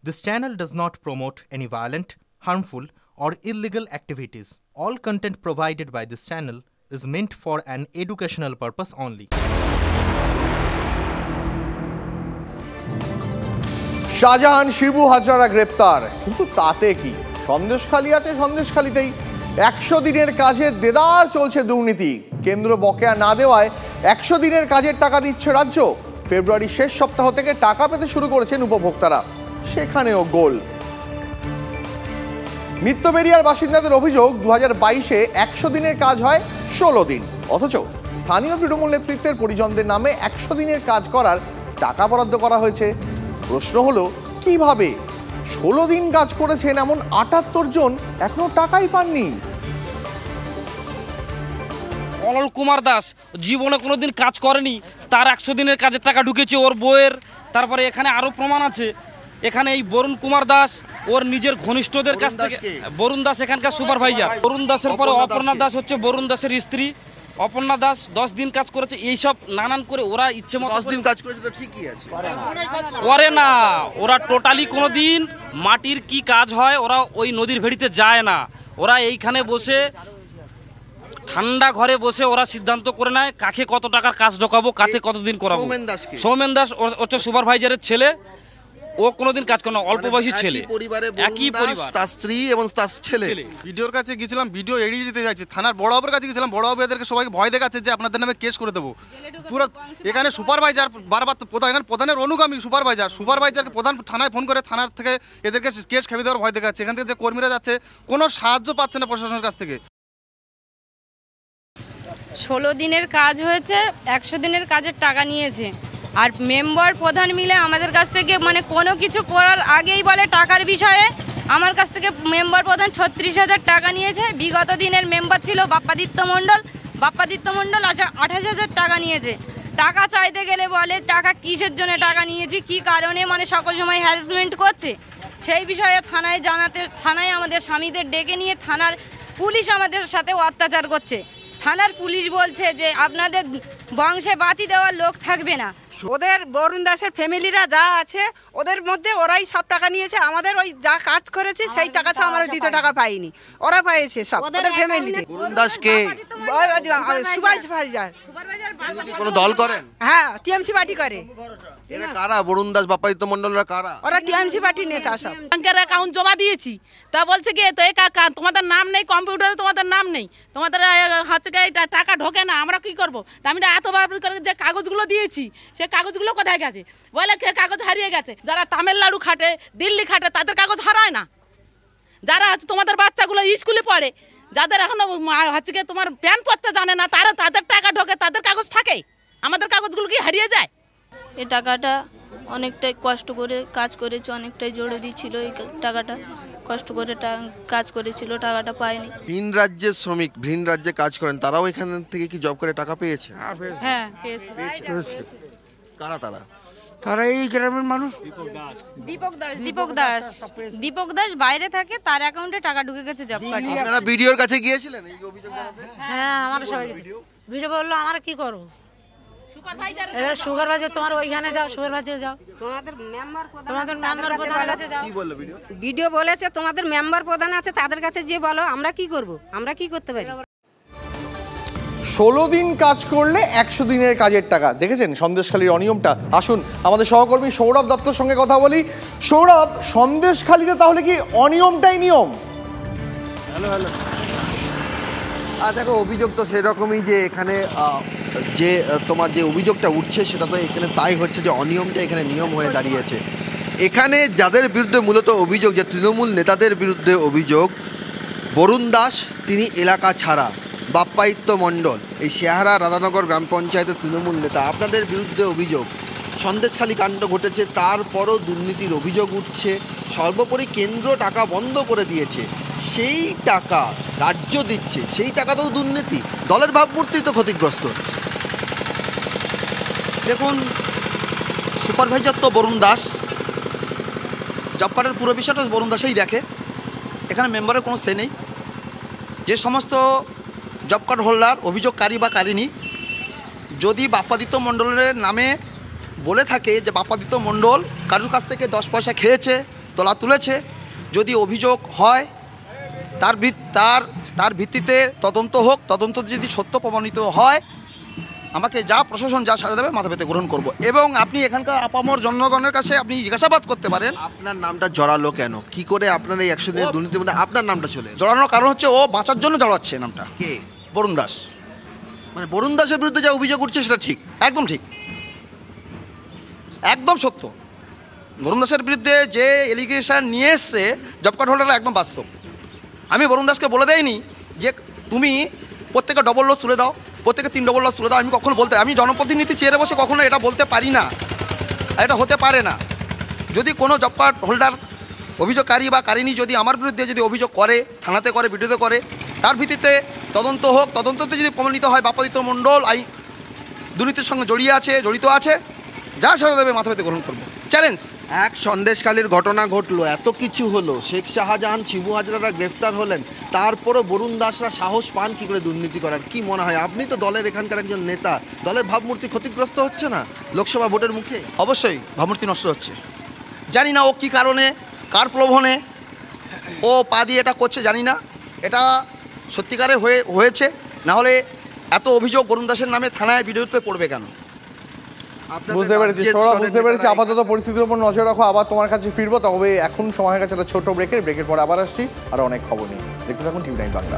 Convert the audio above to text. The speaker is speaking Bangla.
This channel does not promote any violent, harmful, or illegal activities. All content provided by this channel is meant for an educational purpose only. Shahjahan Shibu Hazra গ্রেপ্তার, কিন্তু তাতে কি? সন্দেশখালী আছে, সন্দেশখালীতেই 100 দিনের কাজে দেদার চলছে দুর্নীতি। কেন্দ্র বকেয়া না দেওয়ায় 100 দিনের কাজের টাকা দিচ্ছে রাজ্য। ফেব্রুয়ারির শেষ সপ্তাহ থেকে টাকা পেতে শুরু করেছেন উপভোক্তারা, সেখানেও গোল। নিত্যবেড়িয়ার বাসিন্দাদের অভিযোগ 2022-এ 100 দিনের কাজ হয় 16 দিন, অথচ স্থানীয় তৃণমূল নেতৃত্বের পরিজনদের নামে 100 দিনের কাজ করার টাকা বরাদ্দ করা হয়েছে। প্রশ্ন হলো, কিভাবে 16 দিন কাজ করেছেন এমন 78 জন এখনো টাকাই পাননি? অনল কুমার দাস জীবনে কোনোদিন কাজ করেনি, তার 100 দিনের কাজের টাকা ঢুকেছে ওর বইয়ের। তারপরে এখানে আরো প্রমাণ আছে, এখানে এই বরুণ কুমার দাস ওর নিজের ঘনিষ্ঠদের কাছ থেকে, বরুণ দাস এখানকার সুপারভাইজার। বরুণ দাসের পরে অপর্ণা দাস হচ্ছে বরুণ দাসের স্ত্রী। অপর্ণা দাস 10 দিন কাজ করেছে। এইসব নানান করে ওরা ইচ্ছে মতো 10 দিন কাজ করেছে, তো ঠিকই আছে, করে না। ওরা টোটালি কোনোদিন মাটির কি কাজ হয় ওরা ওই নদীর ভেড়িতে যায় না। ওরা এইখানে বসে ঠান্ডা ঘরে বসে ওরা সিদ্ধান্ত করে নেয় কাকে কত টাকার কাজ ঢোকাবো, কাকে কতদিন করাবো। সৌমেন দাস হচ্ছে সুপারভাইজারের ছেলে, ও কোনোদিন কাজ করে না, অল্প বয়সী ছেলে, একই পরিবার, তার স্ত্রী এবং তার ছেলে। ভিডিওর কাছে গেছিলাম, ভিডিও এড়িয়ে যেতে যাচ্ছে। থানার বড় বাবুর কাছে গেছিলাম, বড় বাবু এদেরকে সবাইকে ভয় দেখাচ্ছে যে আপনাদের নামে কেস করে দেবো। পুরো এখানে সুপারভাইজার বারবার প্রধানের অনুগামী সুপারভাইজারকে প্রধান থানায় ফোন করে থানার থেকে এদেরকে কেস খেয়ে দেওয়ার ভয় দেখাচ্ছে। এখান থেকে যে কর্মীরা যাচ্ছে কোনো সাহায্য পাচ্ছে না প্রশাসনের কাছ থেকে। 16 দিনের কাজ হয়েছে, 100 দিনের কাজের টাকা নিয়েছে। আর মেম্বার প্রধান মিলে আমাদের কাছ থেকে কোনো কিছু করার আগেই বলে টাকার বিষয়ে। আমার কাছ থেকে মেম্বার প্রধান 36,000 টাকা নিয়েছে। বিগত দিনের মেম্বার ছিল বাপ্পাদিত্য মণ্ডল 28,000 টাকা নিয়েছে। টাকা চাইতে গেলে বলে টাকা কিসের জন্য টাকা নিয়েছি, কি কারণে, সকল সময় হ্যারাসমেন্ট করছে। সেই বিষয়ে থানায় আমাদের স্বামীদের ডেকে নিয়ে থানার পুলিশ আমাদের সাথে অত্যাচার করছে। থানার পুলিশ বলছে যে আপনাদের বংশে বাতি দেওয়ার লোক থাকবে না। ওদের বরুণ দাসের ফ্যামিলিরা যা আছে ওদের মধ্যে ওরাই সব টাকা নিয়েছে। আমাদের ওই যা কাজ করেছি সেই টাকা ছাড়া আমরা 2 টাকা পাইনি, ওরা পাইছে সব ওদের ফ্যামিলিতে। বরুণ দাসকে সুপারভাইজার কোনো দল করেন? হ্যাঁ, টিএমসি পার্টি করে। এরা কারা? বরুণ দাস বাপ্পাদিত্য মণ্ডলরা কারা? ওরা টিএমসি পার্টি নেতা সব। ব্যাংকের অ্যাকাউন্ট জমা দিয়েছি, তা বলছে কি তো তোমাদের নাম নেই, কম্পিউটারে তোমাদের নাম নেই, তোমাদের হচ্ছে টাকা ঢোকে না, আমরা কি করবো? আমি এতবার যে কাগজগুলো দিয়েছি সে কাগজগুলো কোথায় গেছে? বলে কাগজ হারিয়ে গেছে। যারা তামিলনাড়ু খাটে, দিল্লি খাটে, তাদের কাগজ হারায় না। যারা তোমাদের বাচ্চাগুলো স্কুলে পড়ে, যাদের এখনো হচ্ছে কি তোমার প্যান পড়তে জানে না, তাদের টাকা ঢোকে, তাদের কাগজ থাকে। আমাদের কাগজগুলো কি হারিয়ে যায়? এই টাকাটা অনেকটাই কষ্ট করে কাজ করেছে, অনেকটাই জরুরি ছিল এই টাকাটা। কষ্ট করে কাজ করেছিল, টাকাটা পায়নি। ভিন রাজ্যের শ্রমিক, ভিন রাজ্যে কাজ করেন, তারাও এখান থেকে কি জব করে টাকা পেয়েছে? হ্যাঁ, পেয়েছে। কারা তারা? তারা এই গ্রামের মানুষ। দীপক দাস বাইরে থাকে, তার অ্যাকাউন্টে টাকা ঢুকে গেছে জব কার্ডে। আপনারা ভিডিওর কাছে গিয়েছিলেন এই অভিযোগ জানাতে? হ্যাঁ, আমরা সবাই ভিডিও বললো, আমরা কি করবো? এবারে সুপারভাইজার তোমার ওইখানে যাও, সুপারভাইজার যাও, তোমাদের মেম্বার প্রধানের কাছে যাও। কি বললো ভিডিও? ভিডিও বলেছে তোমাদের মেম্বার প্রধান আছে, তাদের কাছে যে বলো আমরা কি করব, আমরা কি করতে পারি। 16 দিন কাজ করলে 100 দিনের কাজের টাকা। দেখেছেন সন্দেশখালীর অনিয়মটা? আসুন আমাদের সহকর্মী সৌরভ দত্তর সঙ্গে কথা বলি। সৌরভ, সন্দেশখালীতে তাহলে কি অনিয়মটাই নিয়ম? হ্যালো। দেখো, অভিযোগ তো সেরকমই যে এখানে যে তোমার যে অভিযোগটা উঠছে সেটা তো এখানে তাই হচ্ছে যে অনিয়মটা এখানে নিয়ম হয়ে দাঁড়িয়েছে। এখানে যাদের বিরুদ্ধে মূলত অভিযোগ, যে তৃণমূল নেতাদের বিরুদ্ধে অভিযোগ, বরুণ দাস তিনি এলাকা ছাড়া, বাপ্পাদিত্য মণ্ডল এই শেহারা রাধানগর গ্রাম পঞ্চায়েতের তৃণমূল নেতা, আপনাদের বিরুদ্ধে অভিযোগ। সন্দেশখালী কাণ্ড ঘটেছে, তারপরও দুর্নীতির অভিযোগ উঠছে। সর্বোপরি কেন্দ্র টাকা বন্ধ করে দিয়েছে, সেই টাকা রাজ্য দিচ্ছে, সেই টাকাতেও দুর্নীতি। দলের ভাবমূর্তি তো ক্ষতিগ্রস্ত। দেখুন, সুপারভাইজার তো বরুণ দাস, জব কার্ডের পুরো বিষয়টা বরুণ দাসেই দেখে, এখানে মেম্বারের কোনো সে নেই। যে সমস্ত জব কার্ড হোল্ডার অভিযোগকারী বা কারিনী যদি বাপ্পাদিত্য মণ্ডলের নামে বলে থাকে যে বাপ্পাদিত্য মণ্ডল কারোর কাছ থেকে 10 পয়সা খেয়েছে তুলেছে। যদি অভিযোগ হয় তার ভিত্তিতে তদন্ত হোক, তদন্ত যদি সত্য প্রমাণিত হয় আমাকে যা প্রশাসন যা সাজা দেবে মাথা পেতে গ্রহণ করব। এবং আপনি এখানকার আপামর জনগণের কাছে আপনি জিজ্ঞাসাবাদ করতে পারেন আপনার নামটা জড়ালো কেন, কি করে আপনার এই 100 দিনের দুর্নীতির মধ্যে আপনার নামটা চলে জড়ানোর কারণ হচ্ছে ও বাঁচার জন্য জড়াচ্ছে নামটা। কে? বরুণ দাস। মানে বরুণ দাসের বিরুদ্ধে যা অভিযোগ উঠছে সেটা ঠিক? একদম ঠিক, একদম সত্য। বরুণ দাসের বিরুদ্ধে যে এলিগেশন নিয়ে এসছে জব কার্ড হোল্ডাররা একদম বাস্তব। আমি বরুণ দাসকে বলে দেয়নি যে তুমি প্রত্যেকে ডবল লস তুলে দাও, প্রত্যেকে 3 ডবল লস তুলে দাও। আমি কখনো আমি জনপ্রতিনিধি চেয়ারে বসে কখনো এটা বলতে পারি না, এটা হতে পারে না। যদি কোনো জব কার্ড হোল্ডার অভিযোগকারী বা কারিনী যদি আমার বিরুদ্ধে যদি অভিযোগ করে, থানাতে করে, ভিডিওতে করে, তার ভিত্তিতে তদন্ত হোক, তদন্ততে যদি প্রমাণিত হয় বাপাদিত্য মণ্ডল দুর্নীতির সঙ্গে জড়িত আছে, যা সাজা দেবে মাথা পেতে গ্রহণ করবো, চ্যালেঞ্জ। এক সন্দেশখালীর ঘটনা ঘটলো, এত কিছু হলো, শেখ শাহজাহান, শিবু হাজরারা গ্রেফতার হলেন, তারপরও বরুণ দাসরা সাহস পান কি করে দুর্নীতি করার? কি মনে হয়, আপনি তো দলের এখানকার একজন নেতা, দলের ভাবমূর্তি ক্ষতিগ্রস্ত হচ্ছে না লোকসভা ভোটের মুখে? অবশ্যই ভাবমূর্তি নষ্ট হচ্ছে। জানি না ও কী কারণে, কার প্রলোভনে ও পা দিয়ে এটা করছে জানি না। এটা সত্যিকারে হয়েছে, না হলে এত অভিযোগ বরুণ দাসের নামে থানায় ভিডিওতে পড়বে কেন? বুঝতে পেরেছি। আপাতত পরিস্থিতির উপর নজর রাখো, আবার তোমার কাছে ফিরবো। তবে এখন সময় হয়ে গেছে একটা ছোট ব্রেকের পরে আবার আসছি আর অনেক খবর নিয়ে। দেখতে থাকুন টিভি9 বাংলা।